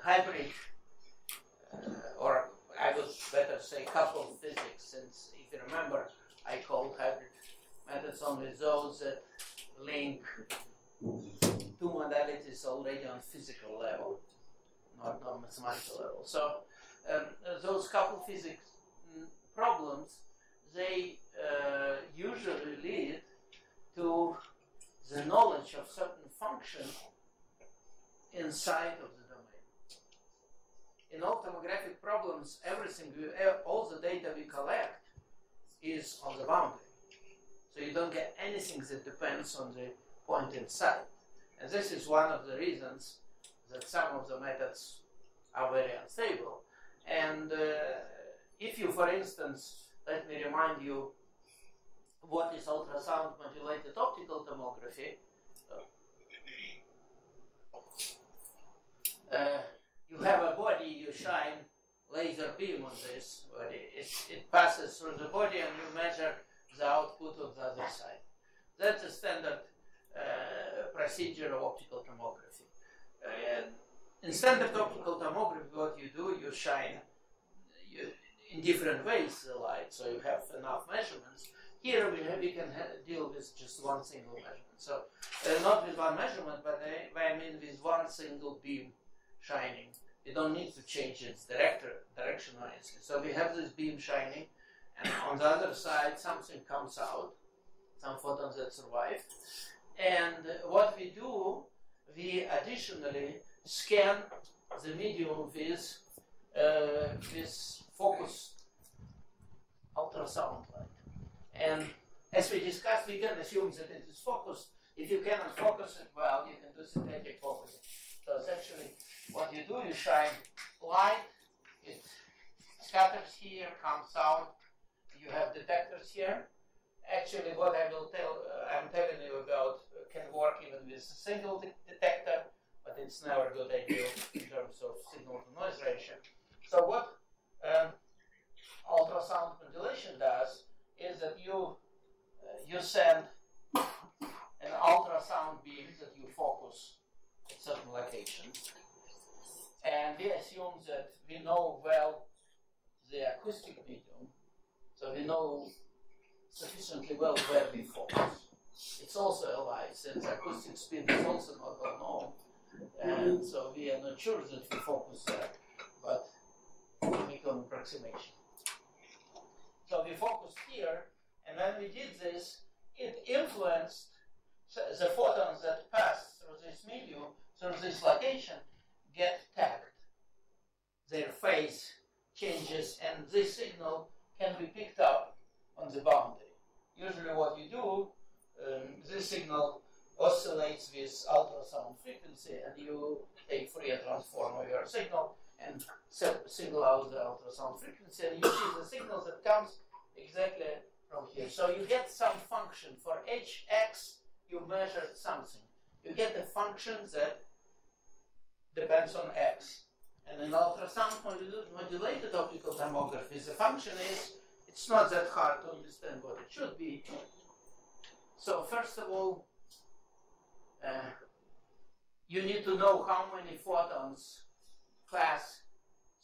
hybrid, or I would better say coupled physics, since if you remember, I called hybrid methods only those that link two modalities already on physical level, not on mathematical level. So those coupled physics problems, they usually lead to the knowledge of certain function inside of the domain. In all tomographic problems, all the data we collect is on the boundary. So you don't get anything that depends on the point inside. And this is one of the reasons that some of the methods are very unstable. And if you, for instance, let me remind you what is ultrasound modulated optical tomography. You have a body, you shine laser beam on this body. It passes through the body and you measure the output on the other side. That's a standard procedure of optical tomography. In standard optical tomography, what you do, you shine in different ways the light, so you have enough measurements. Here we can deal with just one single measurement. So not with one measurement, but I mean with one single beam shining. You don't need to change its direction or anything. So we have this beam shining, and on the other side something comes out, some photons that survive. And what we do, we additionally scan the medium with focused ultrasound light. And as we discussed, we can assume that it is focused. If you cannot focus it well, you can do synthetic focusing. So essentially, what you do, you shine light, it scatters here, comes out, you have detectors here. Actually, what I'm telling you about can work even with a single detector, but it's never a good idea in terms of signal to noise ratio. So what ultrasound modulation does is that you send an ultrasound beam that you focus at certain locations, and we assume that we know well the acoustic medium, so we know sufficiently well where we focus. It's also a lie, since acoustic speed is also not well known, and so we are not sure that we focus there, but we make an approximation. So we focused here, and when we did this, it influenced the photons that pass through this medium, through this location, get tagged. Their phase changes, and this signal can be picked up on the boundary. Usually what you do, this signal oscillates with ultrasound frequency, and you take Fourier transform of your signal and single out the ultrasound frequency, and you see the signal that comes exactly from here. So you get some function. For hx, you measured something. You get a function that depends on x. And in ultrasound modulated optical tomography, the function is, it's not that hard to understand what it should be. So first of all, you need to know how many photons pass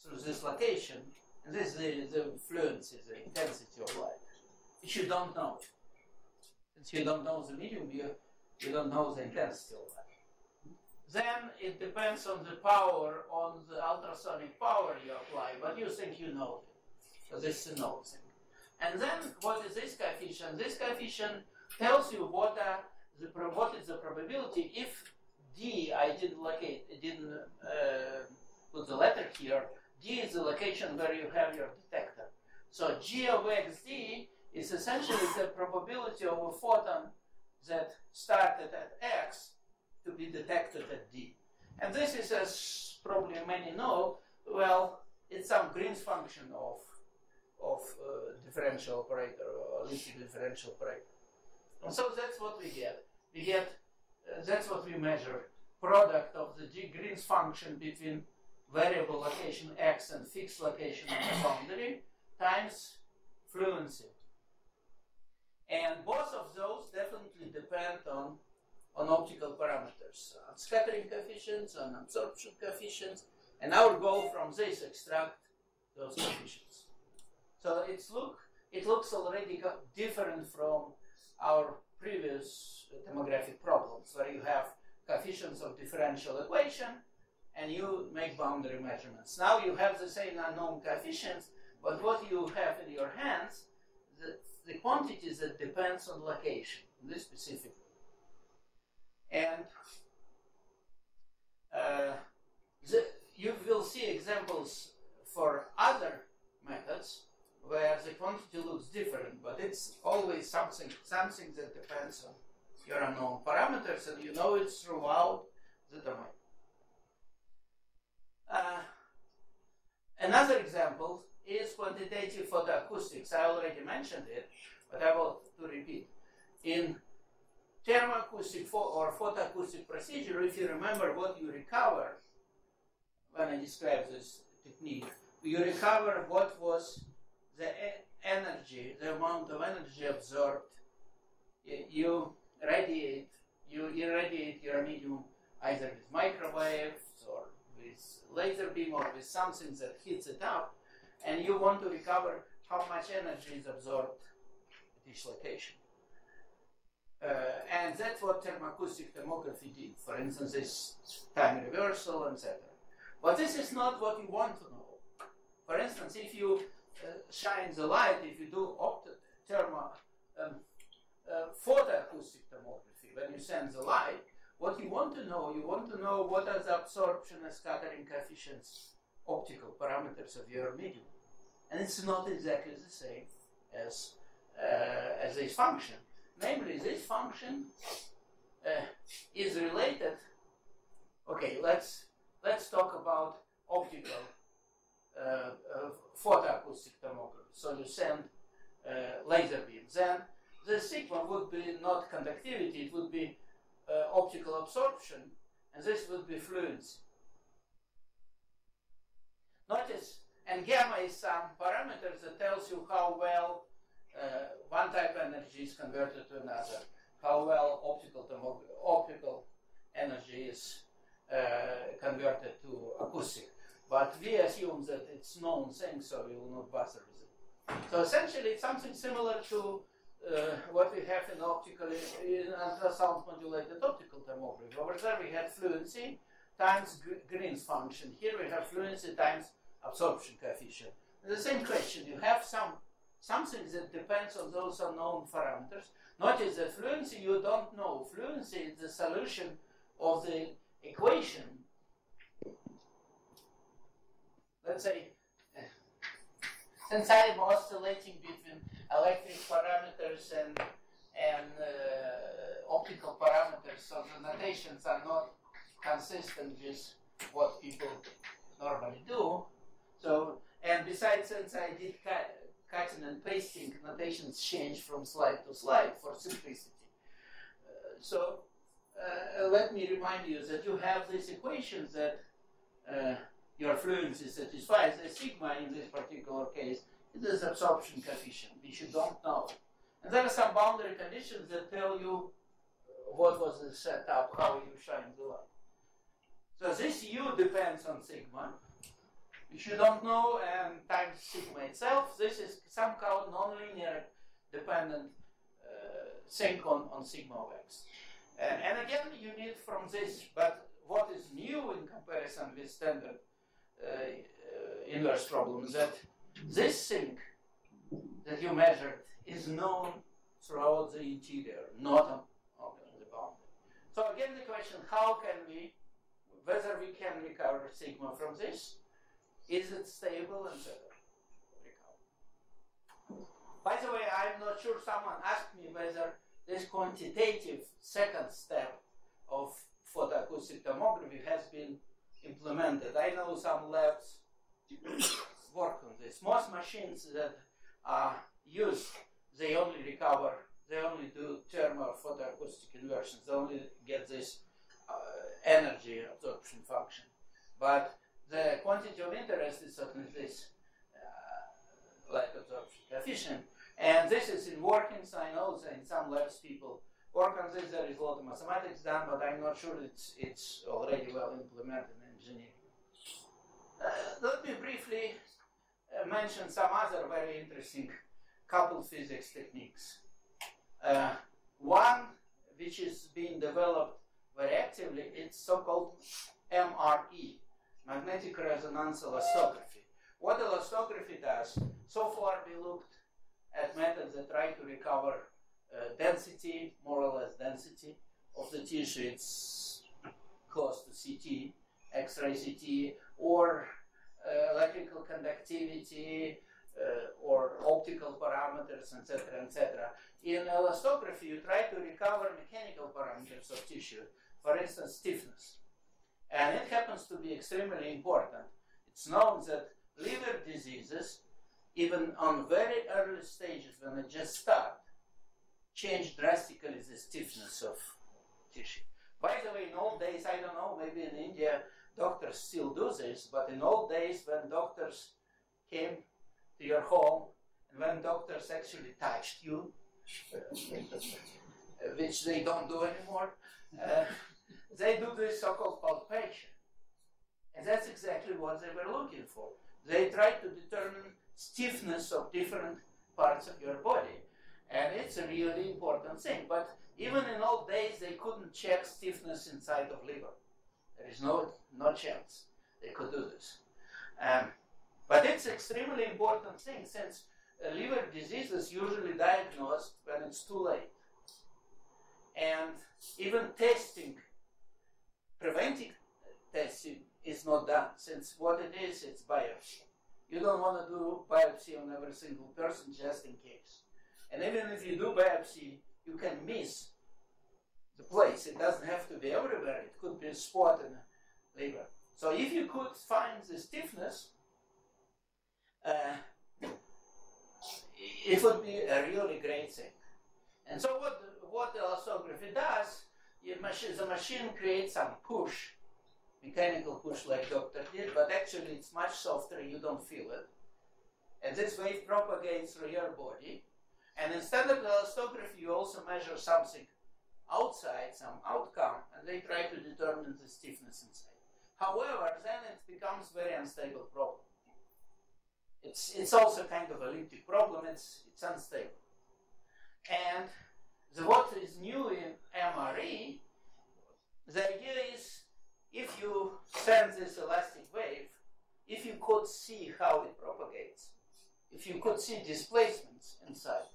through this location, and this is the fluency, the intensity of light, which you don't know. Since you don't know the medium, you don't know the intensity of light. Then it depends on the power, on the ultrasonic power you apply, but you think you know it. So this is a known thing. And then what is this coefficient? This coefficient tells you what is the probability if D, I didn't put the letter here, D is the location where you have your detector. So G of xd is essentially the probability of a photon that started at x to be detected at D. And this is, as probably many know, well, it's some Green's function of differential operator, or linear differential operator. And so that's what we get. That's what we measure. Product of the Green's function between variable location x and fixed location on the boundary times fluency. And both of those definitely depend on optical parameters, on scattering coefficients, on absorption coefficients, And our goal from this extract those coefficients. So it looks already different from our previous demographic problems, where you have coefficients of differential equation and you make boundary measurements. Now you have the same unknown coefficients, but what you have in your hands, the quantities that depends on location, this specific. And you will see examples for other methods where the quantity looks different, but it's always something that depends on your unknown parameters, and you know it throughout the domain. Another example is quantitative photoacoustics. I already mentioned it, but I will to repeat. In thermoacoustic or photoacoustic procedure, if you remember what you recover when I describe this technique, you recover what was the energy, the amount of energy absorbed. You irradiate your medium either with microwaves or with laser beam or with something that heats it up, and you want to recover how much energy is absorbed at each location. And that's what thermoacoustic tomography did. For instance, this time reversal, etc. But this is not what you want to know. For instance, if you shine the light, if you do photoacoustic tomography, when you send the light, what you want to know what are the absorption and scattering coefficients, optical parameters of your medium. And it's not exactly the same as this function. Namely, this function is related. Okay, let's talk about optical photoacoustic tomography. So you send laser beams. Then the sigma would be not conductivity, it would be optical absorption, and this would be fluency. Notice, and gamma is some parameter that tells you how well one type of energy is converted to another, how well optical energy is converted to acoustic. But we assume that it's known thing, so we will not bother with it. So essentially, it's something similar to what we have in ultrasound modulated optical tomography. Over there, we had fluency times Green's function. Here we have fluency times absorption coefficient. And the same question, you have something that depends on those unknown parameters. Notice that fluency you don't know. Fluency is the solution of the equation. Let's say, since I'm oscillating between electric parameters and optical parameters, so the notations are not consistent with what people normally do. So, and besides, since I did cutting and pasting, notations change from slide to slide for simplicity. Let me remind you that you have this equation that your fluency satisfies. The sigma in this particular case is this absorption coefficient, which you don't know. And there are some boundary conditions that tell you what was the setup, how you shine the light. So this U depends on sigma, which you don't know, and times sigma itself. This is somehow nonlinear dependent thing on sigma of x. And again, you need from this, but what is new in comparison with standard inverse problems, that this thing that you measured is known throughout the interior, not on the boundary. So again, the question, whether we can recover sigma from this? Is it stable, and so recover? By the way, I'm not sure, someone asked me whether this quantitative second step of photoacoustic tomography has been implemented. I know some labs work on this. Most machines that are used, they only do thermal photoacoustic inversions. They only get this energy absorption function. But the quantity of interest is certainly this light absorption coefficient. And this is in workings. I know that in some labs people work on this. There is a lot of mathematics done, but I'm not sure it's already well implemented in engineering. Let me briefly mention some other very interesting coupled physics techniques. One which is being developed very actively, it's so-called MRE, magnetic resonance elastography. What elastography does, so far we looked at methods that try to recover density, more or less density of the tissue. It's close to CT, X-ray CT, or electrical conductivity, or optical parameters, etc., etc. In elastography, you try to recover mechanical parameters of tissue, for instance, stiffness. And it happens to be extremely important. It's known that liver diseases, even on very early stages when they just start, change drastically the stiffness of tissue. By the way, in old days, I don't know, maybe in India, doctors still do this, but in old days when doctors came to your home, and when doctors actually touched you, which they don't do anymore, they do this so-called palpation. And that's exactly what they were looking for. They try to determine stiffness of different parts of your body. And it's a really important thing. But even in old days, they couldn't check stiffness inside of liver. There is no chance they could do this. But it's an extremely important thing, since liver disease is usually diagnosed when it's too late. And even testing, preventive testing, is not done, since what it is, it's biopsy. You don't want to do biopsy on every single person just in case. And even if you do biopsy, you can miss the place. It doesn't have to be everywhere. It could be a spot in the liver. So if you could find the stiffness, it would be a really great thing. And so what the elastography does, the machine creates some push, mechanical push like doctor did, but actually it's much softer, you don't feel it. And this wave propagates through your body. And instead of the elastography, you also measure something outside, some outcome, and they try to determine the stiffness inside. However, then it becomes very unstable problem. It's also kind of elliptic problem, it's unstable. And what is new in MRE, the idea is, if you send this elastic wave, if you could see how it propagates, if you could see displacements inside,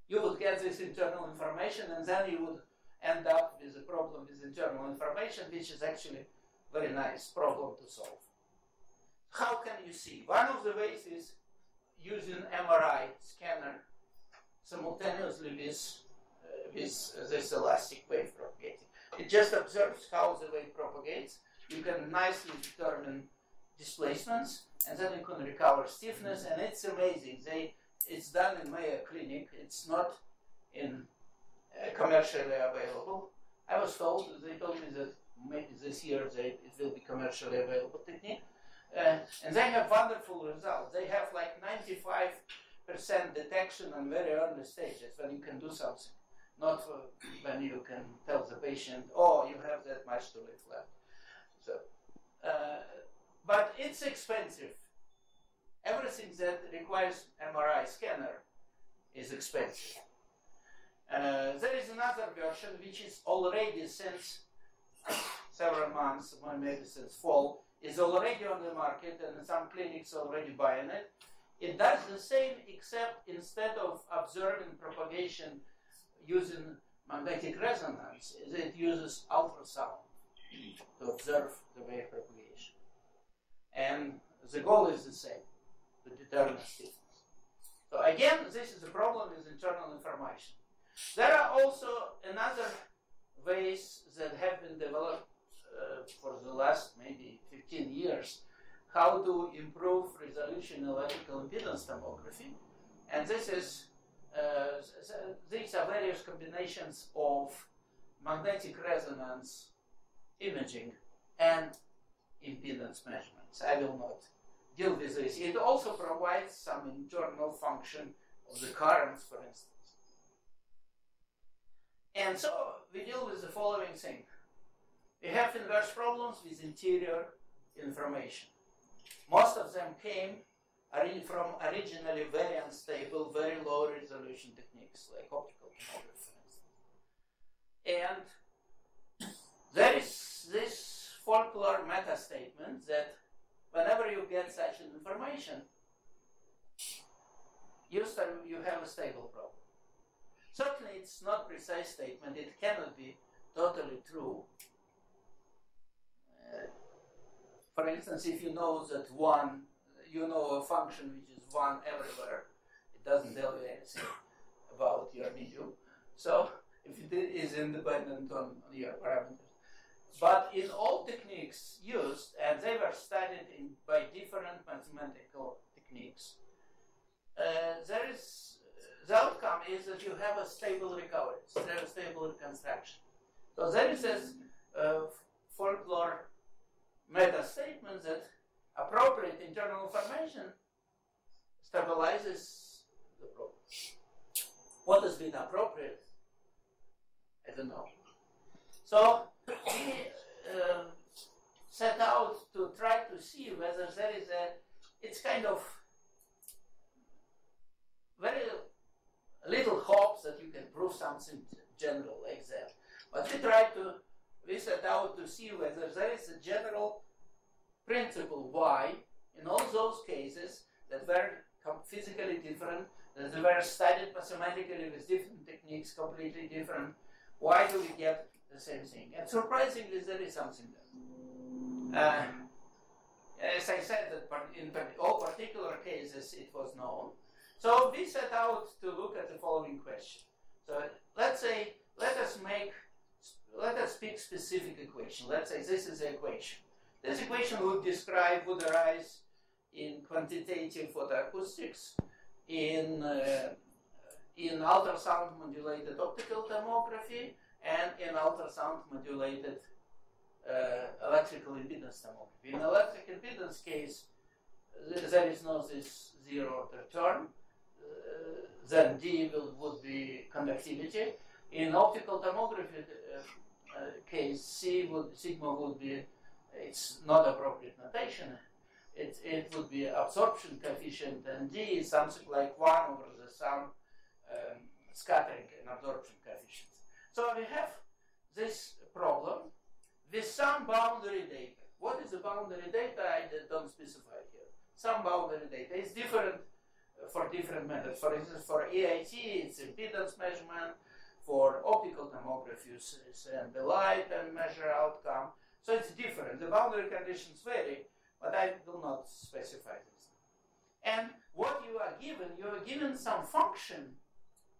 you would get this internal information, and then you would end up with a problem with internal information, which is actually a very nice problem to solve. How can you see? One of the ways is using MRI scanner simultaneously with this elastic wave propagating. It just observes how the wave propagates. You can nicely determine displacements, and then you can recover stiffness, and it's amazing. It's done in Mayo Clinic. It's not in commercially available. I was told, they told me that maybe this year it will be commercially available technique. And they have wonderful results. They have like 95% detection on very early stages when you can do something. Not when you can tell the patient, oh, you have that much to live left. So, but it's expensive. Everything that requires MRI scanner is expensive. There is another version which is already since several months, maybe since fall, is already on the market, and some clinics already buying it. It does the same, except instead of observing propagation using magnetic resonance, it uses ultrasound to observe the wave propagation. And the goal is the same, to determine stiffness. So again, this is a problem with internal information. There are also another ways that have been developed for the last maybe 15 years, how to improve resolution in electrical impedance tomography. And this is, these are various combinations of magnetic resonance imaging and impedance measurements. I will not deal with this. It also provides some internal function of the currents, for instance. And so we deal with the following thing. We have inverse problems with interior information. Most of them came from originally very unstable, very low resolution techniques like optical tomography, for instance. And there is this folklore meta statement that whenever you get such an information, you have a stable problem. Certainly, it's not precise statement. It cannot be totally true. For instance, if you know that you know a function which is 1 everywhere, it doesn't tell you anything about your medium. So, if it is independent on your parameters. But in all techniques used, and they were studied by different mathematical techniques, the outcome is that you have a stable recovery, a stable reconstruction. So there is this folklore meta statement that appropriate internal information stabilizes the problem. What has been appropriate? I don't know. So we set out to try to see whether there is it's kind of very little hopes that you can prove something general like that. But we set out to see whether there is a general principle why, in all those cases that were physically different, that they were studied mathematically with different techniques, completely different, why do we get the same thing? And surprisingly, there is something there. As I said, that in all particular cases it was known. So we set out to look at the following question. So let's say, let us pick specific equation. Let's say this is the equation. This equation would arise in quantitative photoacoustics, in ultrasound modulated optical tomography, and in ultrasound modulated electrical impedance tomography. In electric impedance case, there is no this zero order term. Then D would be conductivity. In optical tomography case, sigma would be, it's not appropriate notation. It would be absorption coefficient, and D is something like 1 over the sum scattering and absorption coefficients. So we have this problem with some boundary data. What is the boundary data? I don't specify here. Some boundary data is different for different methods. For instance, for EIT, it's impedance measurement. For optical tomography, you send the light and measure outcome. So it's different. The boundary conditions vary, but I will not specify this. And what you are given some function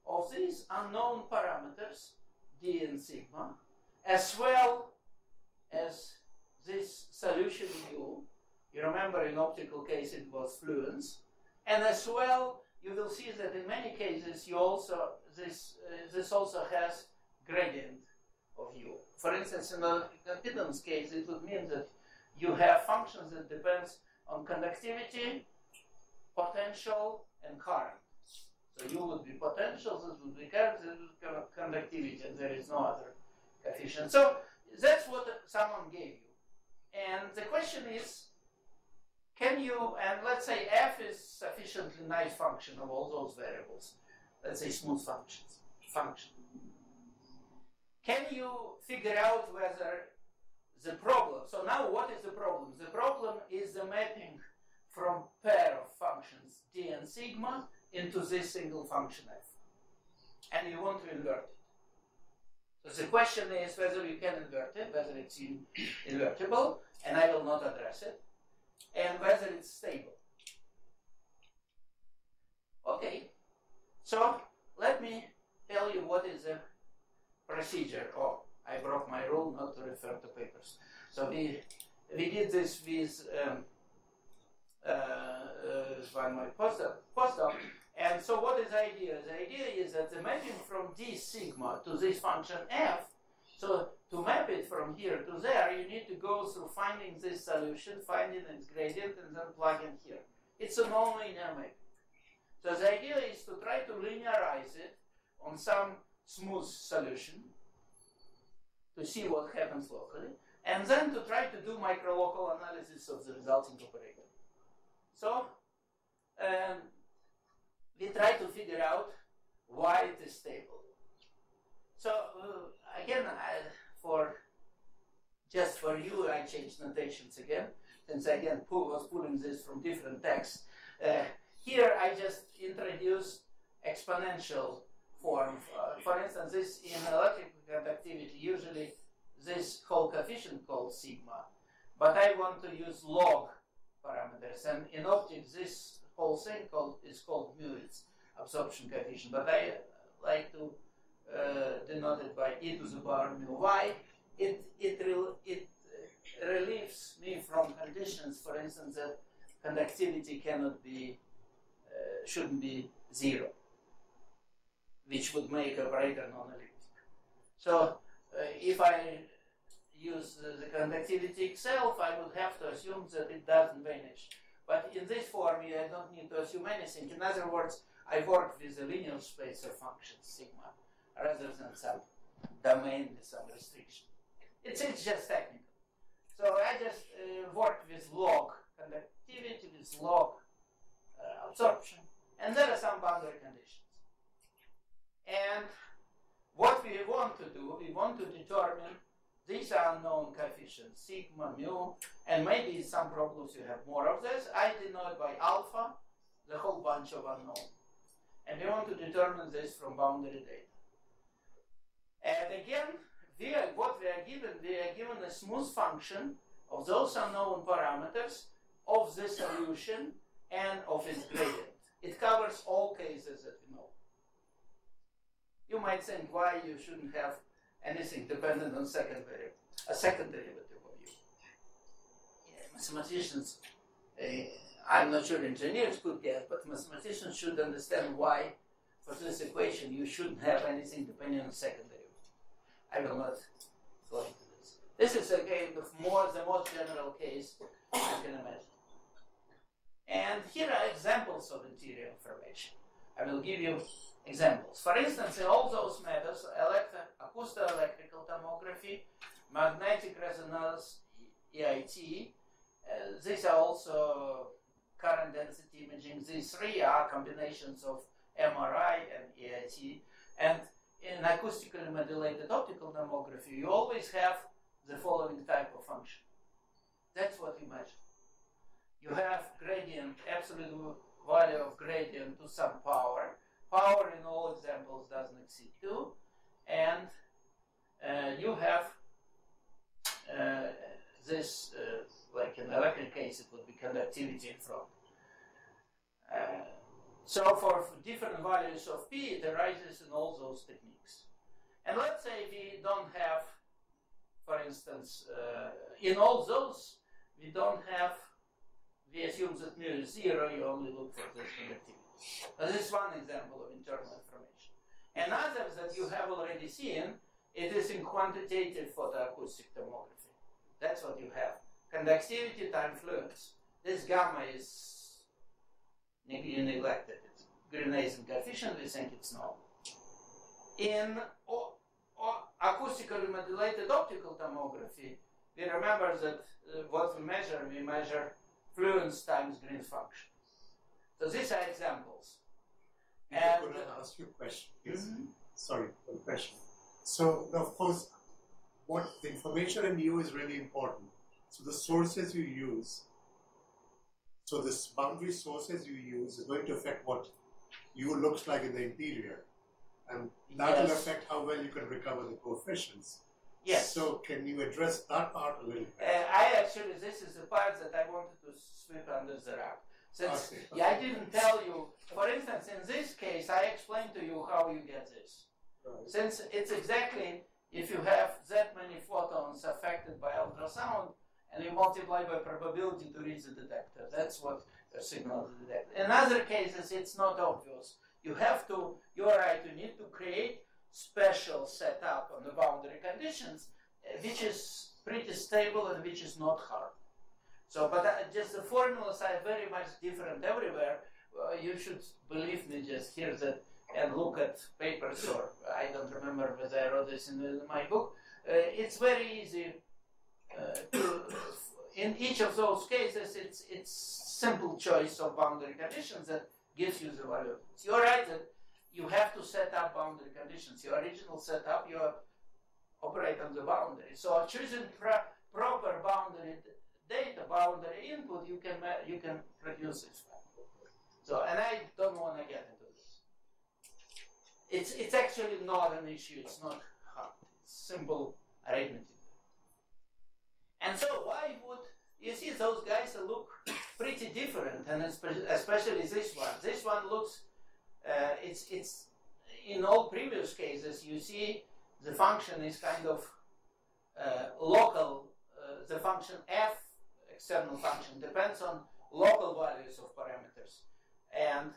of these unknown parameters, D and sigma, as well as this solution U. You remember in optical case it was fluence. And as well, you will see that in many cases you also this also has gradient of U. For instance, in the impedance case, it would mean that you have functions that depends on conductivity, potential, and current. So U would be potential, this would be current, this would be conductivity, and there is no other coefficient. So that's what someone gave you. And the question is, can you, and let's say F is sufficiently nice function of all those variables, let's say smooth function. Can you figure out whether the problem, so now what is the problem? The problem is the mapping from pair of functions D and sigma into this single function F. And you want to invert it. So the question is whether you can invert it, whether it's invertible, and I will not address it, and whether it's stable. Okay, so let me tell you what is the procedure. Oh, I broke my rule not to refer to papers. So we did this with my postdoc. And so what is the idea? The idea is that the mapping from D sigma to this function F, so to map it from here to there, you need to go through finding this solution, finding its gradient, and then plug in here. It's a nonlinear mapping. So the idea is to try to linearize it on some smooth solution to see what happens locally, and then to try to do microlocal analysis of the resulting operator. So we try to figure out why it is stable. So again, just for you, I changed notations again, since I again was pulling this from different texts. Here I just introduced exponential form. For instance, this in electrical conductivity, usually this whole coefficient called sigma, but I want to use log parameters, and in optics this whole thing is called mu, it's absorption coefficient, but I like to denote it by e to the power mu y. It relieves me from conditions, for instance, that conductivity shouldn't be zero, which would make operator non-elliptic. So if I use the conductivity itself, I would have to assume that it doesn't vanish. But in this form, I don't need to assume anything. In other words, I work with a linear space of functions, sigma, rather than some domain with some restriction. It's just technical. So I just work with log conductivity, with log absorption, and there are some boundary conditions. And what we want to do, we want to determine these unknown coefficients, sigma, mu, and maybe in some problems you have more of this. I denote by alpha the whole bunch of unknown. And we want to determine this from boundary data. And again, what we are given a smooth function of those unknown parameters of the solution and of its gradient. It covers all cases that we know. You might think why you shouldn't have anything dependent on a second derivative of u. Mathematicians, I'm not sure engineers could get, but mathematicians should understand why for this equation you shouldn't have anything depending on the second derivative. I will not go into this. This is again the most general case you can imagine. And here are examples of interior information. I will give you examples. For instance, in all those methods, acousto-electrical tomography, magnetic resonance, EIT, these are also current density imaging. These three are combinations of MRI and EIT. And in acoustically modulated optical tomography, you always have the following type of function. That's what you measure. You have gradient, absolute value of gradient to some power. Power in all examples doesn't exceed 2. And you have this, like in the electric case, it would be conductivity in front. So for different values of P, it arises in all those techniques. And let's say we don't have, for instance, in all those, we assume that mu is 0, you only look for this conductivity. Now, this is one example of internal information. And others that you have already seen, it is in quantitative photoacoustic tomography. That's what you have. Conductivity times fluence. This gamma is neglected. It's Green-Eisen coefficient, we think it's null. In acoustically modulated optical tomography, we remember that what we measure fluence times Green's function. So these are examples. And could I ask you a question? Yes. Mm-hmm. Sorry, one question. So, of course, what the information in U is really important. So the sources you use, so this boundary sources you use is going to affect what U looks like in the interior. And that will affect how well you can recover the coefficients. Yes. So can you address that part a little bit? This is the part that I wanted to sweep under the rug. Since I didn't tell you, for instance, in this case, I explained to you how you get this. Right. Since it's exactly, if you have that many photons affected by ultrasound, and you multiply by probability to reach the detector. That's what your signal is detected. In other cases, it's not obvious. You're right, you need to create special setup on the boundary conditions, which is pretty stable and which is not hard. So, but just the formulas are very much different everywhere. You should believe me, just hear that and look at papers, or I don't remember whether I wrote this in my book. It's very easy in each of those cases. It's simple choice of boundary conditions that gives you the value. So you're right that you have to set up boundary conditions. Your original setup, you operate on the boundary. So choosing proper boundary data, boundary input, you can produce this. So, and I don't want to get into this. It's actually not an issue. It's not hard. It's simple arithmetic. And so why would you see those guys look pretty different, and especially this one. This one looks. It's in all previous cases you see the function is kind of local. The function f, external function, depends on local values of parameters, and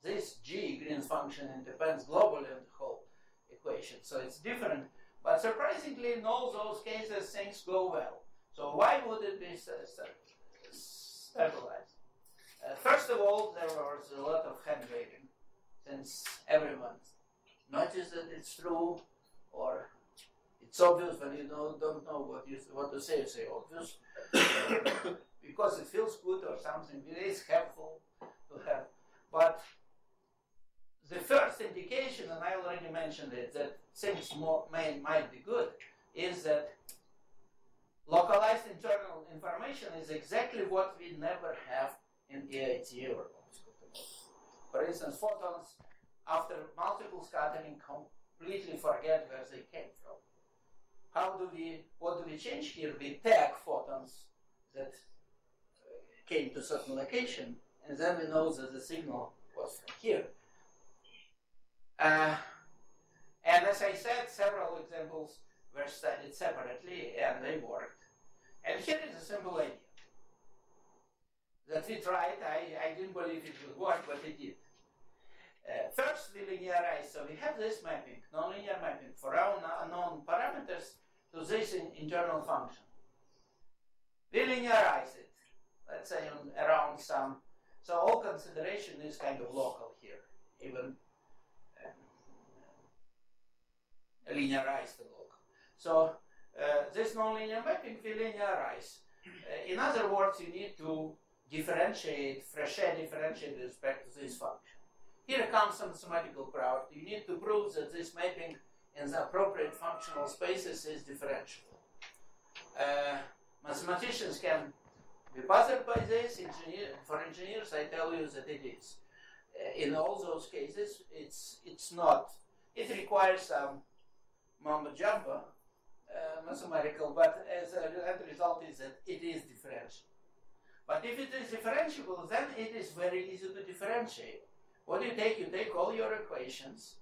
this g, Green's function, depends globally on the whole equation. So it's different, but surprisingly in all those cases things go well. So why would it be stabilized? First of all, there was a lot of hand waving, since everyone noticed that it's true, or it's obvious when you don't know what to say. You say obvious because it feels good or something. It is helpful to have. But the first indication, and I already mentioned it, that things might be good, is that localized internal information is exactly what we never have in EIT or for instance, photons after multiple scattering completely forget where they came from. What do we change here? We tag photons that came to certain location, and then we know that the signal was from here. And as I said, several examples were studied separately, and they worked. And here is a simple idea that we tried. I didn't believe it would work, but it did. First, we linearize. So we have this mapping, nonlinear mapping, for our unknown parameters to this internal function. We linearize it, let's say around some. So all consideration is kind of local here, even linearized local. So this nonlinear mapping we linearize. In other words, you need to differentiate with respect to this function. Here comes some mathematical property. You need to prove that this mapping in the appropriate functional spaces is differential. Mathematicians can be bothered by this. For engineers, I tell you that it is. In all those cases, it's not. It requires some mumbo jumbo mathematical, but as a end result is that it is differential. But if it is differentiable, then it is very easy to differentiate. What do you take? You take all your equations,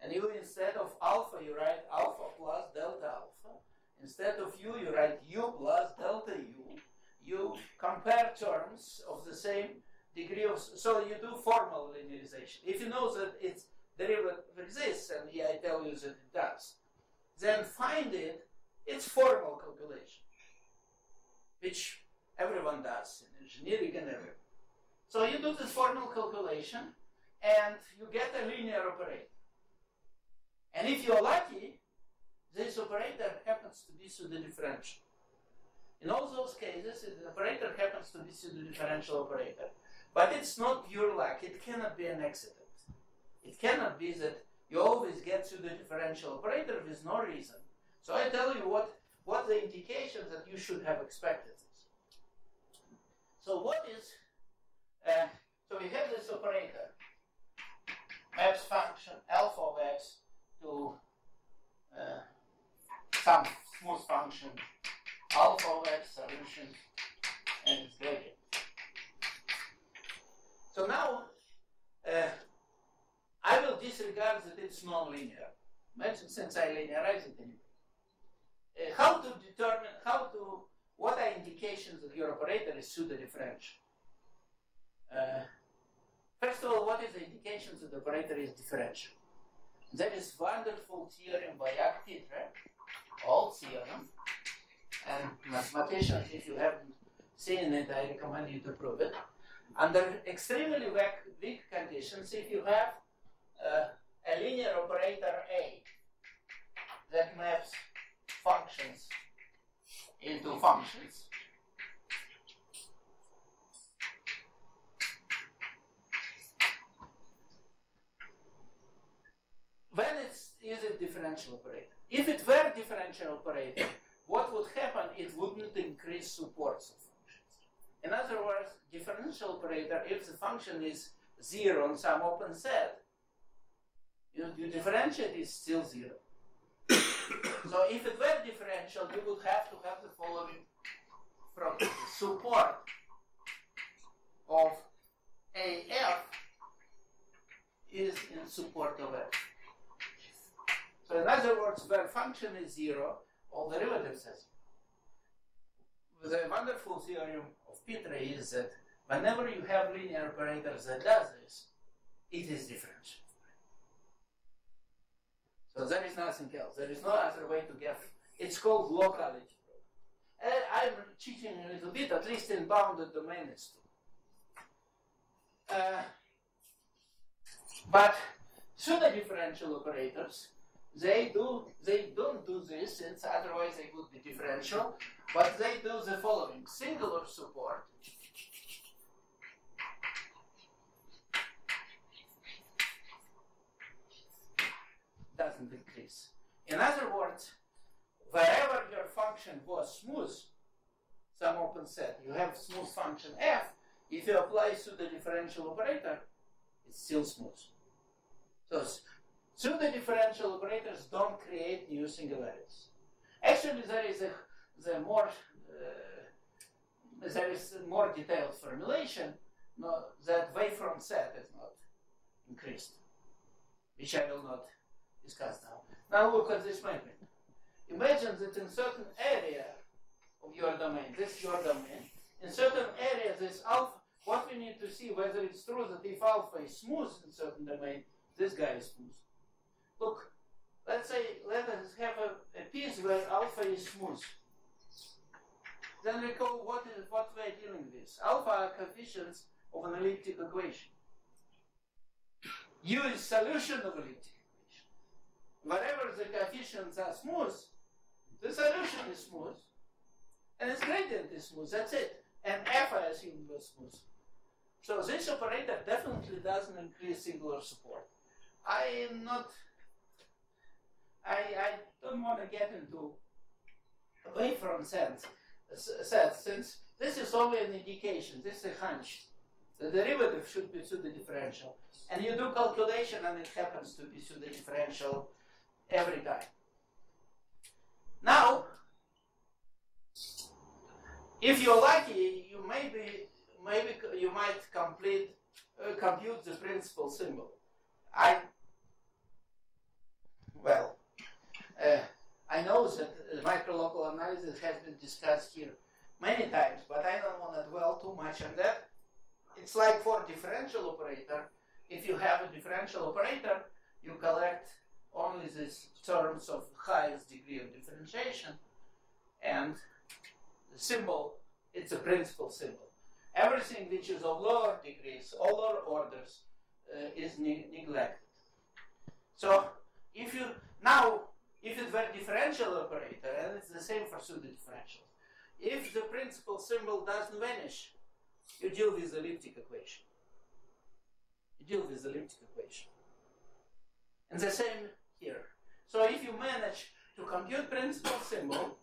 and you, instead of alpha, you write alpha plus delta alpha. Instead of u, you write u plus delta u. You compare terms of the same degree of, so you do formal linearization. If you know that its derivative exists, and I tell you that it does, then find its formal calculation, which everyone does in engineering and everything. So you do this formal calculation, and you get a linear operator. And if you're lucky, this operator happens to be pseudo-differential. In all those cases, the operator happens to be pseudo-differential operator. But it's not pure luck. It cannot be an accident. It cannot be that you always get pseudo-differential operator with no reason. So I tell you what the indications that you should have expected this. So what is, so we have this operator, maps function alpha of x to some smooth function alpha of x solution and its gradient. So now I will disregard that it's non-linear. Imagine since I linearize it anyway. What are indications that your operator is pseudo-differential? First of all, what is the indications that the operator is differential? There is wonderful theorem by Peter, old theorem, and mathematicians, if you haven't seen it, I recommend you to prove it. Under extremely weak conditions, if you have a linear operator A that maps functions into functions, with differential operator. If it were differential operator, what would happen? It wouldn't increase supports of functions. In other words, differential operator, if the function is 0 on some open set, you differentiate, it's still 0. So if it were differential, you would have to have the following property. Support of AF is in support of F. So in other words, where function is 0, all derivatives are 0. The wonderful theorem of Petre is that whenever you have linear operators that does this, it is differential. So there is nothing else. There is no other way to get. It's called locality. I'm cheating a little bit, at least in bounded domain it's true. But pseudo-differential operators, they don't do this, since otherwise they would be differential, but they do the following. Singular support doesn't increase. In other words, wherever your function was smooth, some open set, you have smooth function f, if you apply pseudo-differential operator, it's still smooth. So pseudo-differential operators don't create new singularities. Actually, there is a more detailed formulation that wavefront set is not increased, which I will not discuss now. Now look at this mapping. Imagine that in certain area of your domain, this is your domain, in certain area this alpha, what we need to see whether it's true that if alpha is smooth in certain domain, this guy is smooth. Look, let us have a piece where alpha is smooth. Then recall what we're dealing with. Alpha are coefficients of an elliptic equation. U is solution of elliptic equation. Wherever the coefficients are smooth, the solution is smooth, and its gradient is smooth. That's it. And f, I assume, was smooth. So this operator definitely doesn't increase singular support. I don't want to get into wavefront sets, since this is only an indication. This is a hunch. The derivative should be pseudo-differential. And you do calculation and it happens to be pseudo-differential every time. Now, if you're lucky, you might compute the principal symbol. I know that microlocal analysis has been discussed here many times, but I don't want to dwell too much on that. It's like for differential operator. If you have a differential operator, you collect only these terms of highest degree of differentiation, and the symbol, it's a principal symbol. Everything which is of lower degrees, or lower orders, is neglected. So if it were differential operator, and it's the same for pseudo-differentials, if the principal symbol doesn't vanish, you deal with the elliptic equation. And the same here. So if you manage to compute principal symbol,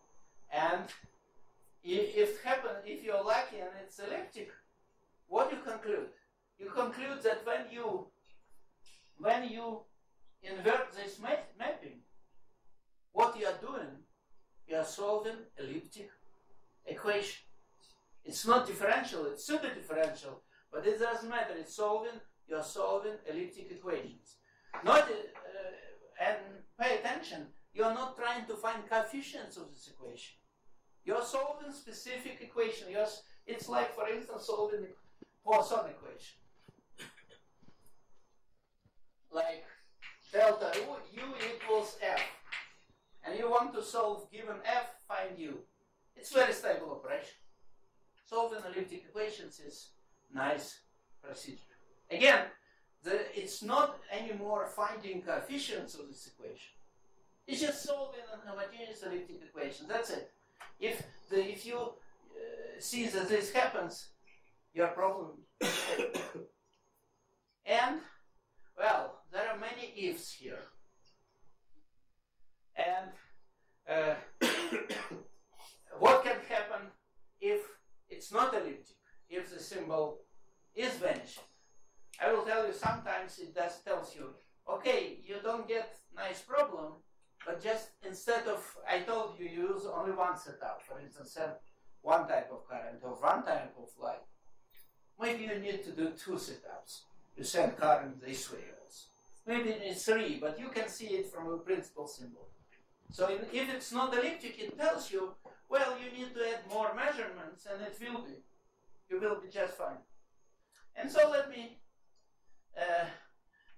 and if you're lucky and it's elliptic, what you conclude? You conclude that when you invert this mapping, what you are doing, you are solving elliptic equation. It's not differential, it's pseudo-differential, but it doesn't matter. You are solving elliptic equations. And pay attention, you are not trying to find coefficients of this equation. You are solving specific equation. It's like, for instance, solving Poisson equation. Like delta U equals F. And you want to solve given F, find U. It's very stable operation. Solving elliptic equations is nice procedure. Again, it's not anymore finding coefficients of this equation. It's just solving a homogeneous elliptic equation. That's it. If you see that this happens, your problem. And, well, there are many ifs here. And what can happen if it's not elliptic, if the symbol is vanishing? I will tell you, sometimes it tells you, okay, you don't get nice problem, but just instead of, I told you, use only one setup, for instance, send one type of current or one type of light. Maybe you need to do 2 setups. You send current this way also. Maybe you need 3, but you can see it from a principal symbol. So if it's not elliptic, it tells you, well, you need to add more measurements, and you will be just fine. And so let me,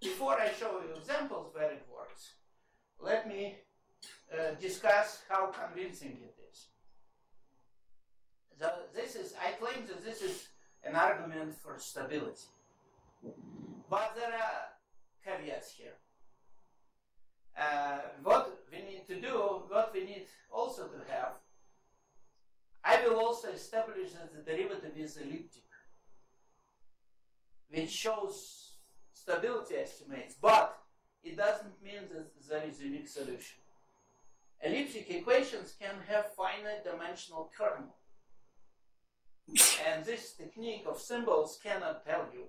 before I show you examples where it works, let me discuss how convincing it is. So I claim that this is an argument for stability. But there are caveats here. What we need to do, what we need also to have, I will also establish that the derivative is elliptic, which shows stability estimates, but it doesn't mean that there is a unique solution. Elliptic equations can have finite dimensional kernel. And this technique of symbols cannot tell you,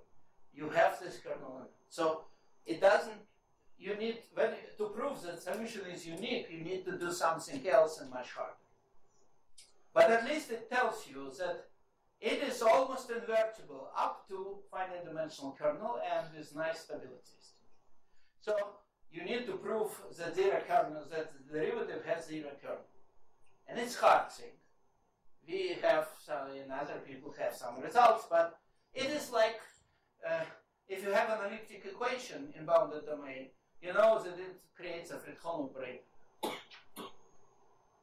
you have this kernel. So it doesn't, you need, to prove that solution is unique, you need to do something else and much harder. But at least it tells you that it is almost invertible up to finite dimensional kernel and with nice stability. So you need to prove that zero kernel, that the derivative has zero kernel. And it's hard thing. We have some, and other people have some results, but it is like if you have an elliptic equation in bounded domain, you know that it creates a Fredholm operator.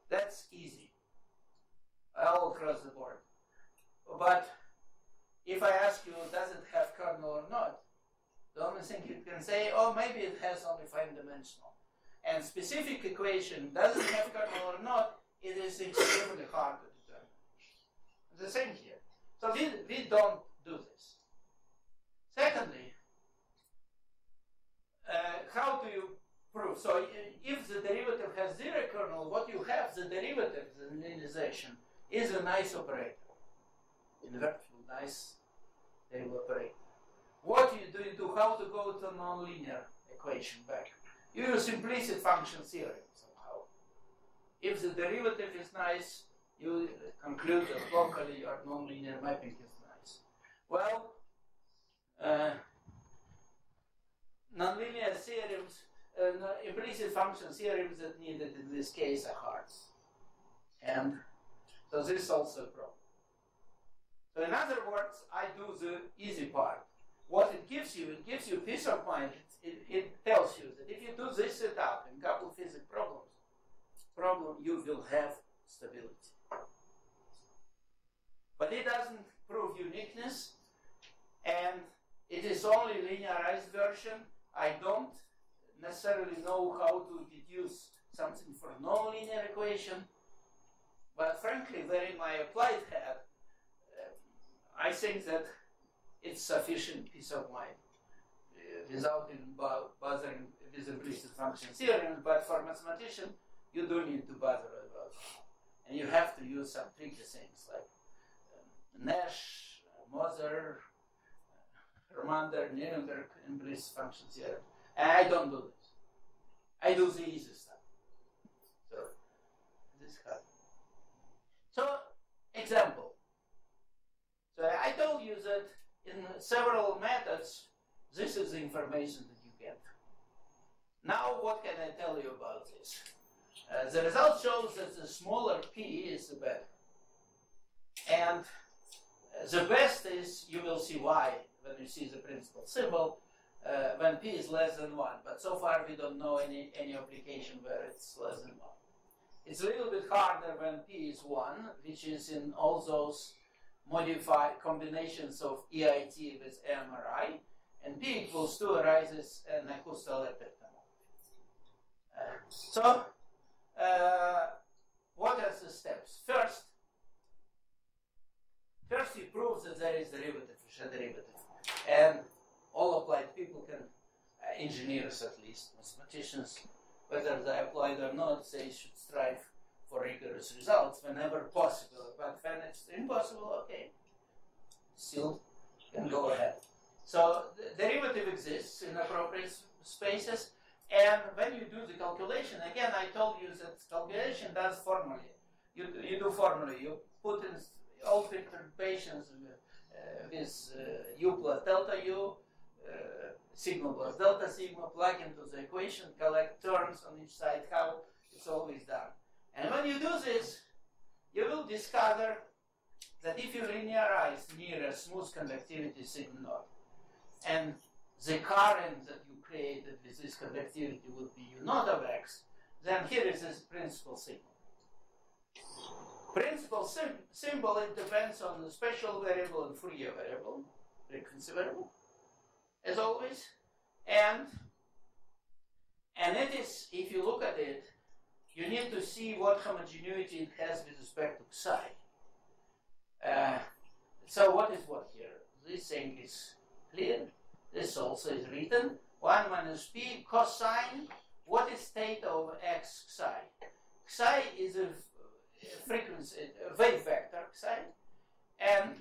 That's easy, all across the board. But if I ask you, does it have kernel or not, the only thing you can say, oh, maybe it has only finite dimensional. And specific equation, does it have kernel or not, it is extremely hard to determine. The same here. So we don't do this. Secondly, how do you prove? So if the derivative has zero kernel, what you have, the derivative, the linearization, is a nice operator. Invertible, nice derivative operator. What do you do? How to go to nonlinear equation back? You use implicit function theorem somehow. If the derivative is nice, you conclude that locally your nonlinear mapping is nice. Well, nonlinear theorems, implicit function theorems that needed in this case are hard. And so this is also a problem. So in other words, I do the easy part. What it gives you peace of mind. It tells you that if you do this setup in couple physics problem, you will have stability. But it doesn't prove uniqueness, and it is only linearized version. I don't necessarily know how to deduce something for nonlinear equation, but frankly, where in my applied hat, I think that it's sufficient peace of mind without even bothering with implicit function theorem. But for mathematician, you do need to bother about it. And you have to use some tricky things like Nash, Moser, Romander, Nuremberg, implicit function theorem. And I don't do this. I do the easy stuff. So, this happens. So, example. So I told you that in several methods, this is the information that you get. Now, what can I tell you about this? The result shows that the smaller p is the better. And the best is, you will see why when you see the principal symbol, when p is less than 1. But so far, we don't know any application where it's less than 1. It's a little bit harder when p is 1, which is in all those modified combinations of EIT with MRI, and p equals 2 arises an acoustic electric So, what are the steps? First, you prove that there is derivative, a derivative, and all applied people can, engineers at least, mathematicians, whether they applied or not, they should strive for rigorous results whenever possible. But when it's impossible, okay, still can go ahead. So the derivative exists in appropriate spaces, and when you do the calculation, again, I told you that calculation does formally. You do formally. You put in all perturbations with u plus delta u, sigma plus delta sigma, plug into the equation, collect terms on each side, how it's always done. And when you do this, you will discover that if you linearize near a smooth conductivity sigma naught, and the current that you created with this conductivity would be u naught of x, then here is this principal symbol. Principal symbol, it depends on the special variable and Fourier variable, frequency variable, as always. And it is, if you look at it, you need to see what homogeneity it has with respect to psi. So what is what here? This thing is clear. This also is written. 1 minus p cosine. What is theta of x psi? Psi is a frequency, a wave vector psi, and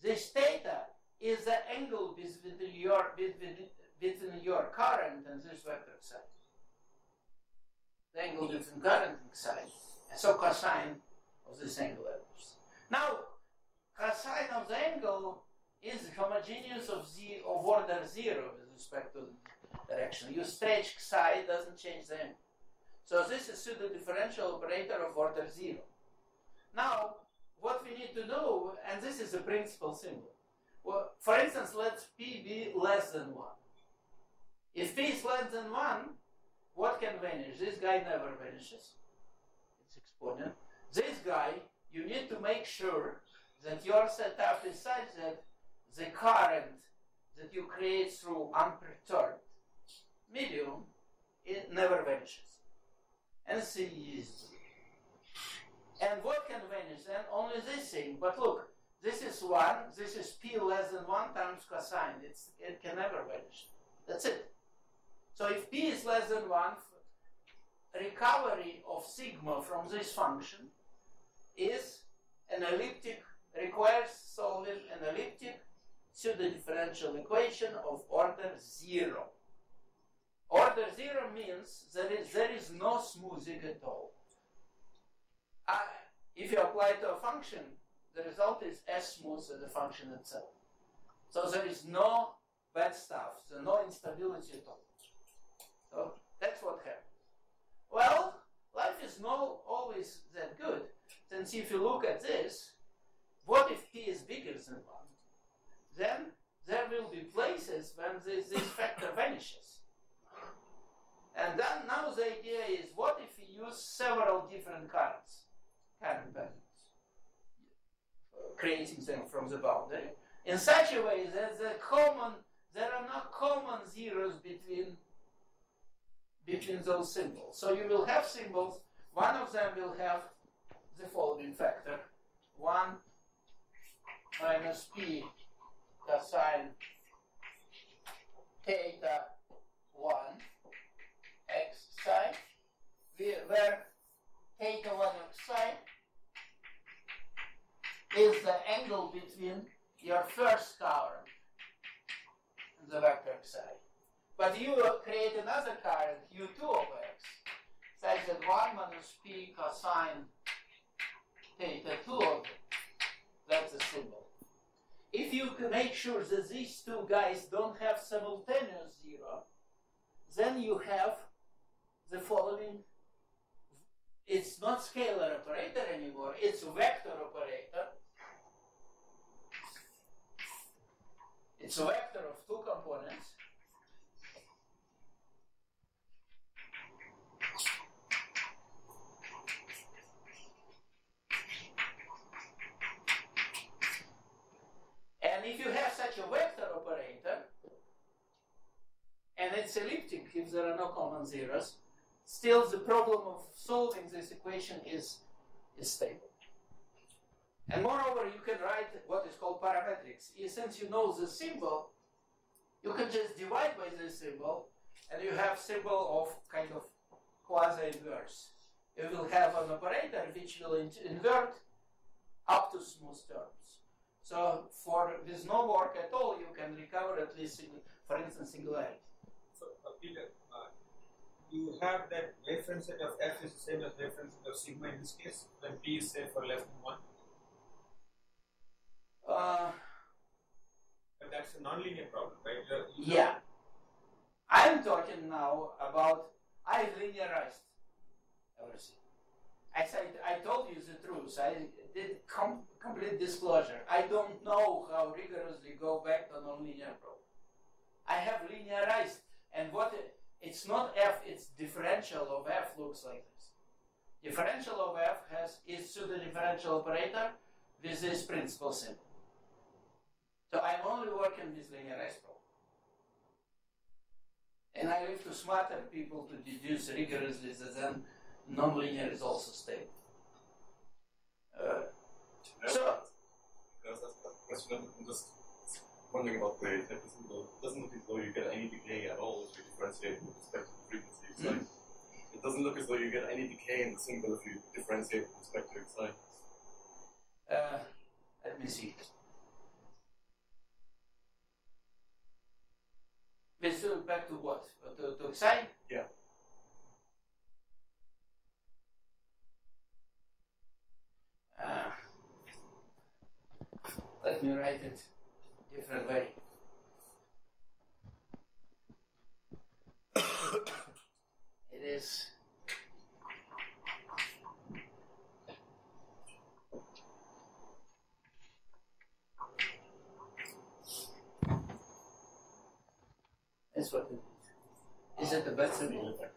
this theta is the angle between your current and this vector psi. The angle between current and psi. And so cosine of this angle equals. Now, cosine of the angle is homogeneous of order 0 with respect to the direction. You stretch psi, it doesn't change the angle. So this is pseudo-differential operator of order 0. Now, what we need to know, and this is a principal symbol. Well, for instance, let p be less than 1. If p is less than 1, what can vanish? This guy never vanishes. It's exponent. This guy, you need to make sure that your setup is such that the current that you create through unperturbed medium, it never vanishes. And C is. And what can vanish then? Only this thing. But look, this is 1, this is p less than 1 times cosine. It can never vanish. That's it. So if p is less than 1, recovery of sigma from this function is an elliptic, requires solving an elliptic pseudo-differential equation of order 0. Order 0 means there is no smoothing at all. If you apply it to a function, the result is as smooth as the function itself. So there is no bad stuff, so no instability at all. So that's what happens. Well, life is not always that good, since if you look at this, what if p is bigger than 1? Then there will be places when this factor vanishes. And then now the idea is, what if we use several different current patterns, creating them from the boundary, in such a way that there are no common zeros between those symbols. So you will have symbols, one of them will have the following factor, 1 minus p cosine theta 1 x psi, where theta 1 x psi is the angle between your first current and the vector psi. But you create another current, u2 of x, such that 1 minus p cosine theta 2 of it. That's the symbol. If you can make sure that these two guys don't have simultaneous 0, then you have the following. It's not scalar operator anymore, it's vector operator. It's a vector of 2 components. And if you have such a vector operator, and it's elliptic if there are no common zeros, still the problem of solving this equation is stable. And moreover, you can write what is called parametrics. Since you know the symbol, you can just divide by this symbol, and you have symbol of kind of quasi-inverse. You will have an operator which will invert up to smooth terms. So with no work at all, you can recover at least, for instance, singularity. So, Peter, you have that reference set of f is the same as reference set of sigma in this case, when p is say for less than 1? But that's a nonlinear problem, right? Yeah. I'm talking now about, I've linearized everything. I told you the truth. I did complete disclosure. I don't know how rigorously go back to nonlinear problem. I have linearized, and it's not f, it's differential of f looks like this. Differential of f is pseudo-differential operator with this principal symbol. So I'm only working with linearized problem. And I leave to smarter people to deduce rigorously that then nonlinear is also stable. I'm just wondering about the type of symbol. It doesn't look as though you get any decay at all if you differentiate with respect to the frequency of size. It doesn't look as though you get any decay in the symbol if you differentiate with respect to its size. Let me see. Back to what? To psi? Yeah. Let me write it different way. It is that's what it is. Is it the best simulator?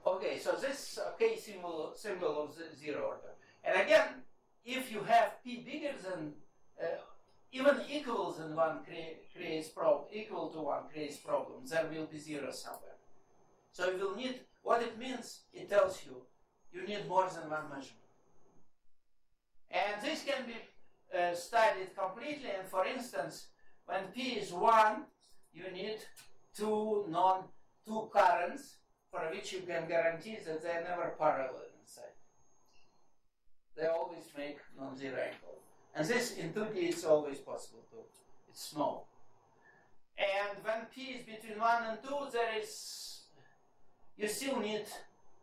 Okay, so this symbol of the zero order. And again, if you have p bigger than, even equal than 1 creates problem, equal to 1 creates problems, there will be 0 somewhere. So you will need, what it means, it tells you, you need more than 1 measurement. And this can be studied completely, and for instance, when p is 1, you need two currents for which you can guarantee that they are never parallel inside. They always make non-zero angle. And this in 2D is always possible too. It's small. And when p is between 1 and 2, you still need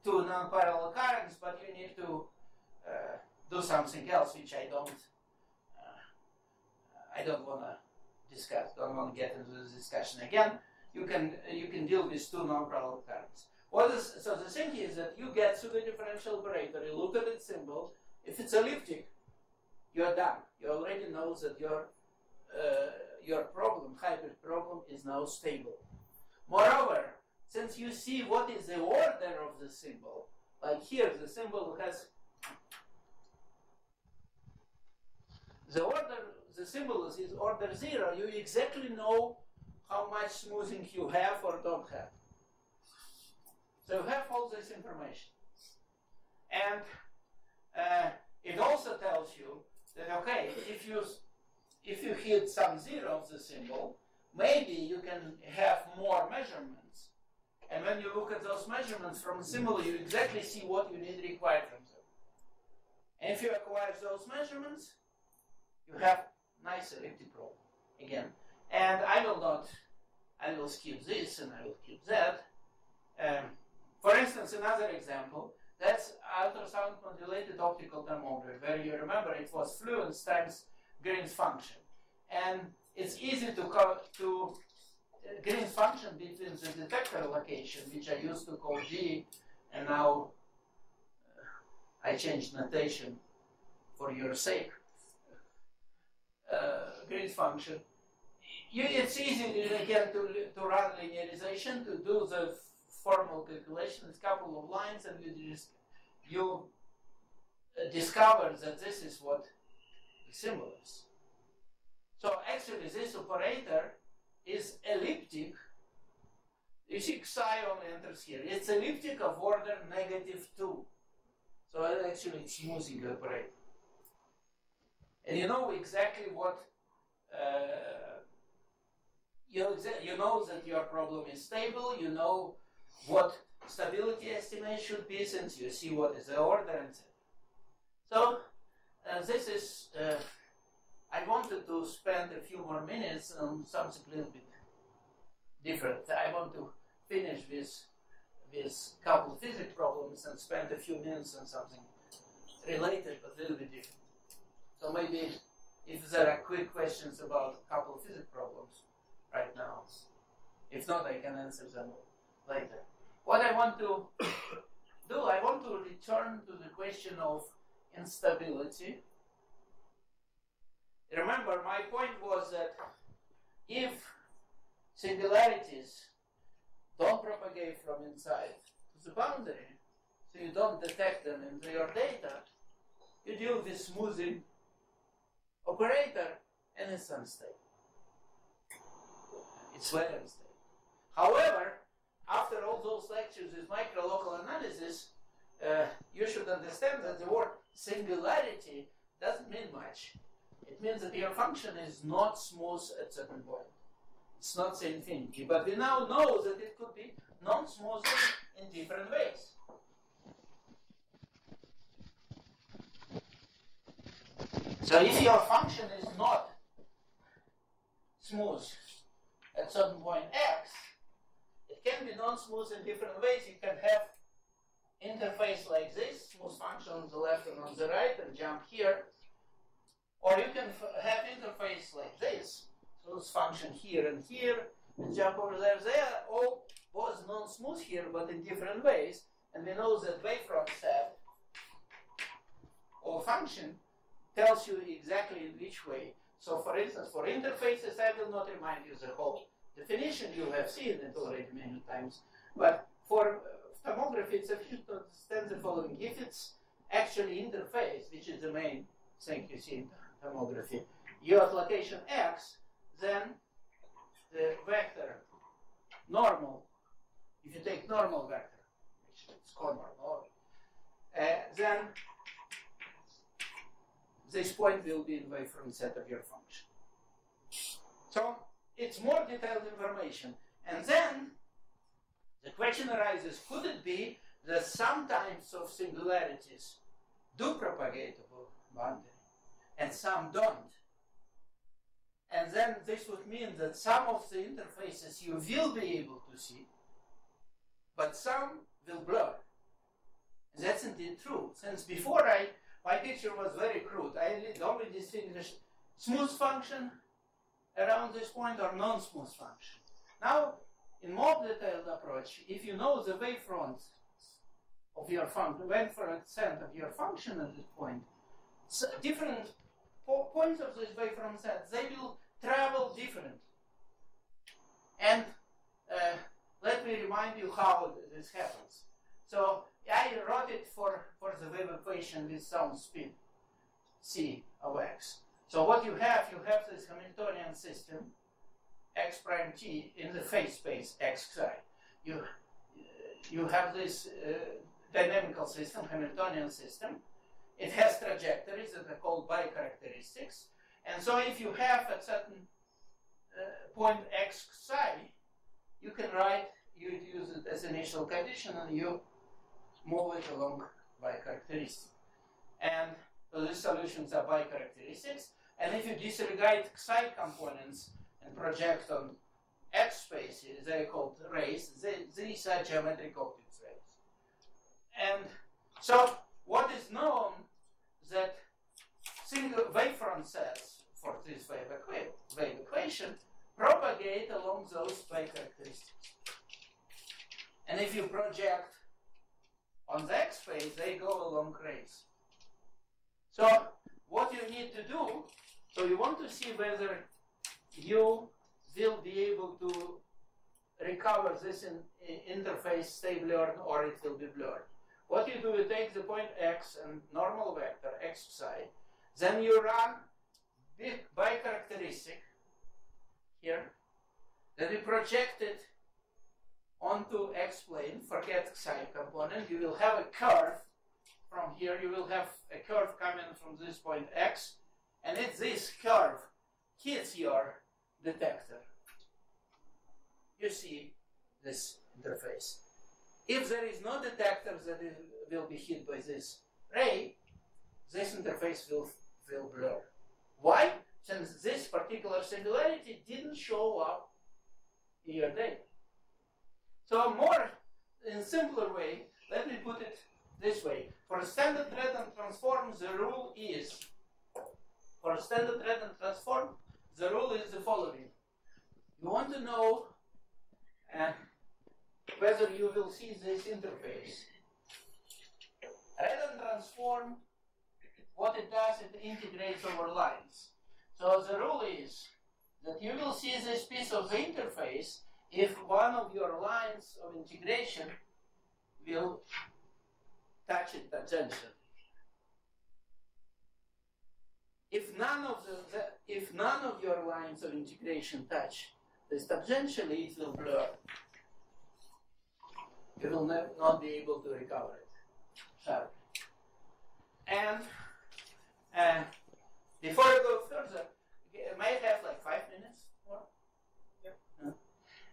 two non-parallel currents, but you need to do something else, which I don't want to discuss. Don't want to get into this discussion again. You can deal with two non-parallel currents. So the thing is that you get pseudo-differential operator. You look at its symbol. If it's elliptic, you're done. You already know that your problem, hybrid problem, is now stable. Moreover, since you see what is the order of the symbol, like here, the symbol has the symbol is order 0. You exactly know how much smoothing you have or don't have. So you have all this information. And it also tells you that, okay, if you hit some 0 of the symbol, maybe you can have more measurements. And when you look at those measurements from the symbol, you exactly see what you need required from them. And if you acquire those measurements, you have nice elliptic problem again. And I will skip this and I will keep that. For instance, another example, that's ultrasound modulated optical thermometer, where you remember it was fluence times Green's function. And it's easy to Green's function between the detector location, which I used to call G, and now I changed notation for your sake. Green's function. It's easy again to run linearization, to do the formal calculations, couple of lines, and you discover that this is what the symbol is. So actually this operator is elliptic. You see psi only enters here. It's elliptic of order -2. So actually it's smoothing operator. And you know exactly what you know that your problem is stable, you know what stability estimate should be since you see what is the order, etc. So this is, I wanted to spend a few more minutes on something a little bit different. I want to finish this couple of physics problems and spend a few minutes on something related but a little bit different. So maybe if there are quick questions about a couple of physics problems right now. If not, I can answer them later. What I want to do, I want to return to the question of instability. Remember, my point was that if singularities don't propagate from inside to the boundary, so you don't detect them into your data, you deal with smoothing operator and it's unstable. It's very unstable. However, after all those lectures with micro-local analysis, you should understand that the word singularity doesn't mean much. It means that your function is not smooth at certain point. It's not the infinity. But we now know that it could be non-smooth in different ways. So if your function is not smooth at certain point x, it can be non-smooth in different ways. You can have interface like this, smooth function on the left and on the right, and jump here. Or you can have interface like this, smooth function here, and jump over there. They are all both non-smooth here, but in different ways. And we know that wavefront set or function tells you exactly in which way. So for instance, for interfaces, I will not remind you the whole definition. You have seen it already many times. But for tomography, it's sufficient to understand the following. If it's actually interface, which is the main thing you see in tomography, you at location x, then the vector normal, if you take normal vector, which is conormal, then this point will be in wavefront set of your function. So it's more detailed information. And then the question arises, could it be that some types of singularities do propagate above boundary and some don't? And then this would mean that some of the interfaces you will be able to see, but some will blur. And that's indeed true. Since before my picture was very crude. I only distinguished smooth function around this point or non-smooth function. Now, in more detailed approach, if you know the wavefront of your function, wavefront set of your function at this point, so different points of this wavefront set, they will travel different. And let me remind you how this happens. So I wrote it for the wave equation with sound speed c of x. So what you have this Hamiltonian system x prime t in the phase space x psi. You have this dynamical system, Hamiltonian system. It has trajectories that are called bicharacteristics. And so if you have at certain point x psi, you can write, you use it as initial condition and you move it along bicharacteristic. And so these solutions are bicharacteristics. And if you disregard psi components and project on x spaces, they're called rays. These are geometric optics rays. And so what is known that single wavefront sets for this wave equation propagate along those bicharacteristics. And if you project on the x phase, they go along rays. So what you need to do, so you want to see whether you will be able to recover this interface stably or it will be blurred. What you do, you take the point x and normal vector x psi, then you run big bicharacteristic here, then you project it onto x plane, forget psi component, you will have a curve from here, you will have a curve coming from this point x, and if this curve hits your detector, you see this interface. If there is no detector that will be hit by this ray, this interface will blur. Why? Since this particular singularity didn't show up in your data. So more in simpler way, let me put it this way. For a standard random transform, the rule is, for a standard random transform, the rule is the following. You want to know whether you will see this interface. Random transform, what it does, it integrates over lines. So the rule is that you will see this piece of the interface if one of your lines of integration will touch it tangentially. If none of your lines of integration touch this tangentially, it will blur. You will not be able to recover it sharply. And before I go further, I might have like 5 minutes more. Yeah.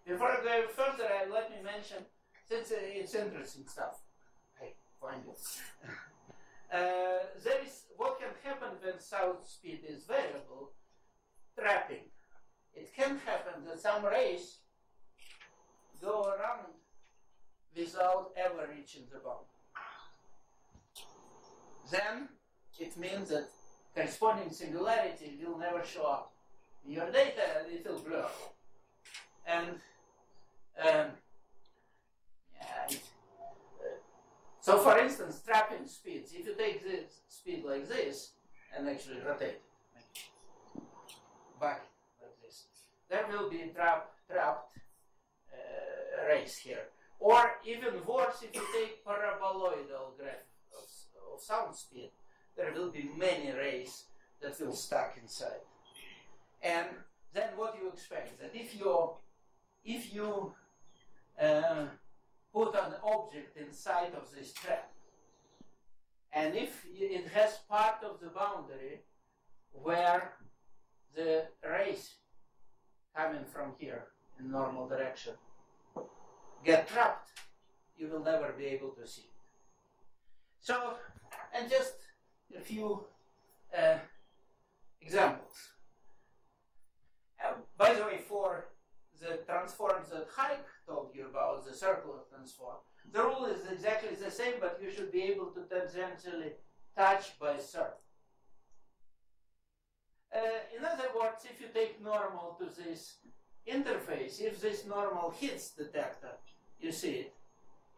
Before I go further, let me mention, since it's interesting stuff, I find it. There is what can happen when sound speed is variable, trapping. It can happen that some rays go around without ever reaching the bound. Then it means that corresponding singularity will never show up in your data and it will blur. And so for instance, trapping speeds, if you take this speed like this and actually rotate it back like this, there will be trapped rays here. Or even worse, if you take paraboloidal graph of sound speed, there will be many rays that will stuck inside. And then what you expect? That if you put an object inside of this trap, and if it has part of the boundary where the rays coming from here in normal direction get trapped, you will never be able to see it. So, and just a few examples. By the way, for the transforms that Hayek told you about, the circular transform, the rule is exactly the same, but you should be able to tangentially touch by circle. In other words, if you take normal to this interface, if this normal hits detector, you see it.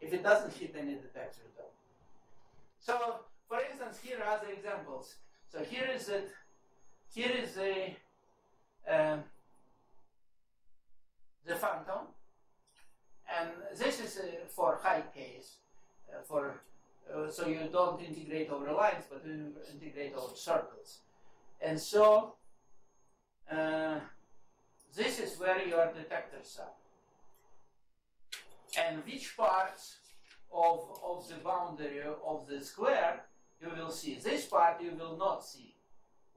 If it doesn't hit any detector, you don't. So, for instance, here are the examples. So here is the phantom, and this is for high case, so you don't integrate over lines, but you integrate over circles. And so this is where your detectors are. And which parts of the boundary of the square you will see. This part you will not see.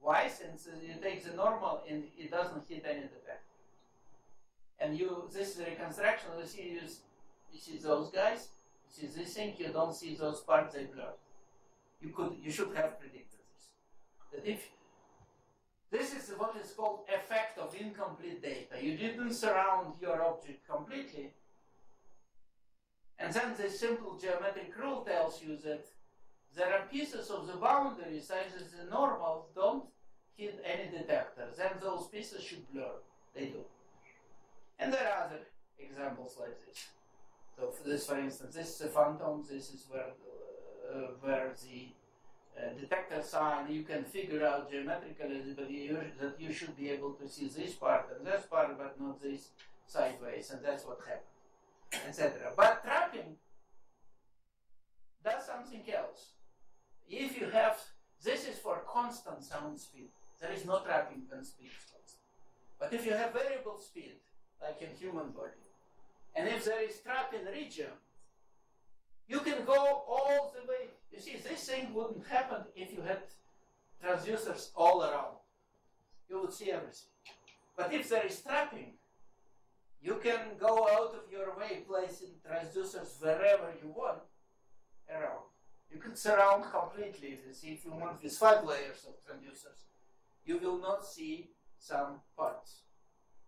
Why? Since you take the normal and it doesn't hit any detector. And this is the reconstruction. You see those guys, you see this thing, you don't see those parts, they blur. You should have predicted this. That if this is what is called effect of incomplete data. You didn't surround your object completely. And then the simple geometric rule tells you that there are pieces of the boundary such as the normals don't hit any detector. Then those pieces should blur. They do. And there are other examples like this. So for this, for instance, this is a phantom. This is where the detectors are, and you can figure out geometrically that you should be able to see this part and this part, but not this sideways, and that's what happened, etc. But trapping does something else. If you have, this is for constant sound speed. There is no trapping when speed is constant. But if you have variable speed, like in human body, and if there is trapping region, you can go all the way. You see, this thing wouldn't happen if you had transducers all around. You would see everything. But if there is trapping, You can go out of your way placing transducers wherever you want around. You can surround completely this. If you want with 5 layers of transducers, you will not see some parts.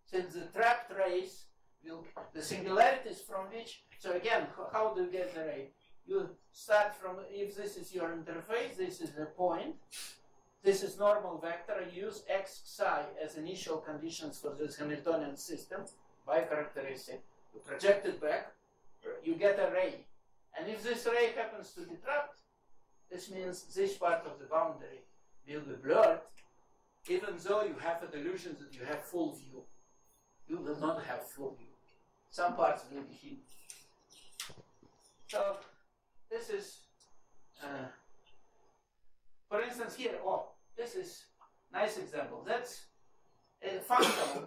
Since the trapped rays will, the singularities from which, so again, how do you get the ray? You start from, if this is your interface, this is the point, this is normal vector, you use x, psi as initial conditions for this Hamiltonian system by characteristic. You project it back, you get a ray. And if this ray happens to be trapped, this means this part of the boundary will be blurred, even though you have a delusion that you have full view. You will not have full view. Some parts will be hidden. So this is, for instance, here. This is nice example. That's a function,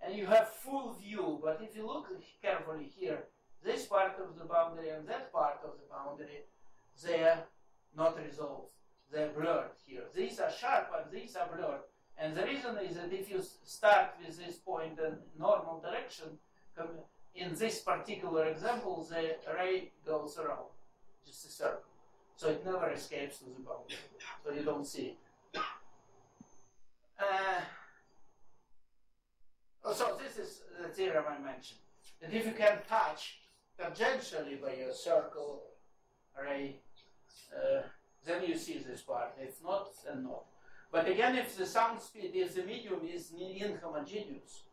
and you have full view. But if you look carefully here, this part of the boundary and that part of the boundary, they are not resolved. They're blurred here. These are sharp, but these are blurred. And the reason is that if you start with this point in normal direction, in this particular example, the ray goes around, just a circle. So it never escapes to the boundary. So you don't see it. So this is the theorem I mentioned. That if you can touch tangentially by a circle ray, then you see this part. If not, then not. But again, if the sound speed, if the medium is inhomogeneous,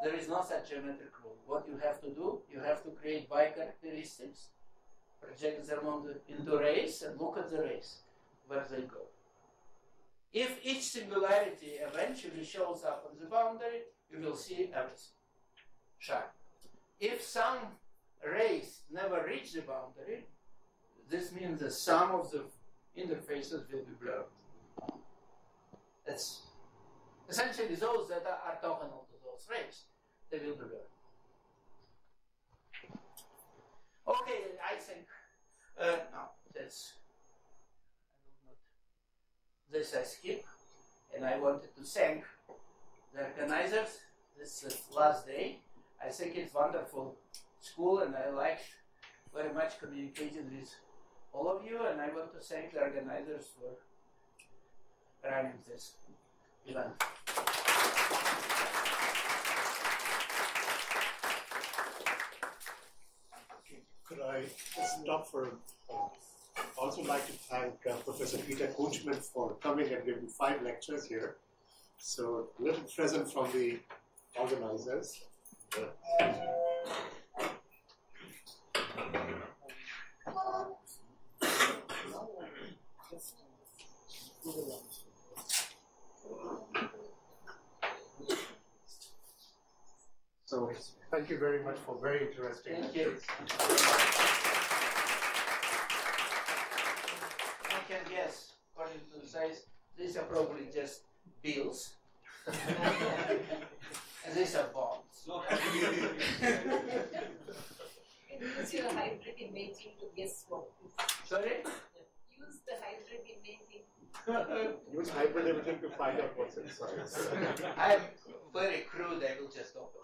there is no such geometric rule. What you have to do, you have to create bi-characteristics, project them into rays, and look at the rays, where they go. If each singularity eventually shows up on the boundary, you will see everything sharp. If some rays never reach the boundary, this means the sum of the interfaces will be blurred. That's essentially those that are orthogonal to those rays. They will be blurred. Okay, I think, no, that's, this I skip, and I wanted to thank the organizers. This is the last day. I think it's wonderful school, and I like very much communicating with all of you, and I want to thank the organizers for running this event. Could I stop for also like to thank Professor Peter Coachman for coming and giving 5 lectures here. So a little present from the organizers. So thank you very much for very interesting. Thank you. I can guess, according to the size, these are probably just bills. And these are bonds. Use your hybrid imaging to guess what. Sorry? Use the hybrid imaging. Use hybrid imaging to find out what's inside. I'm very crude, I will just open.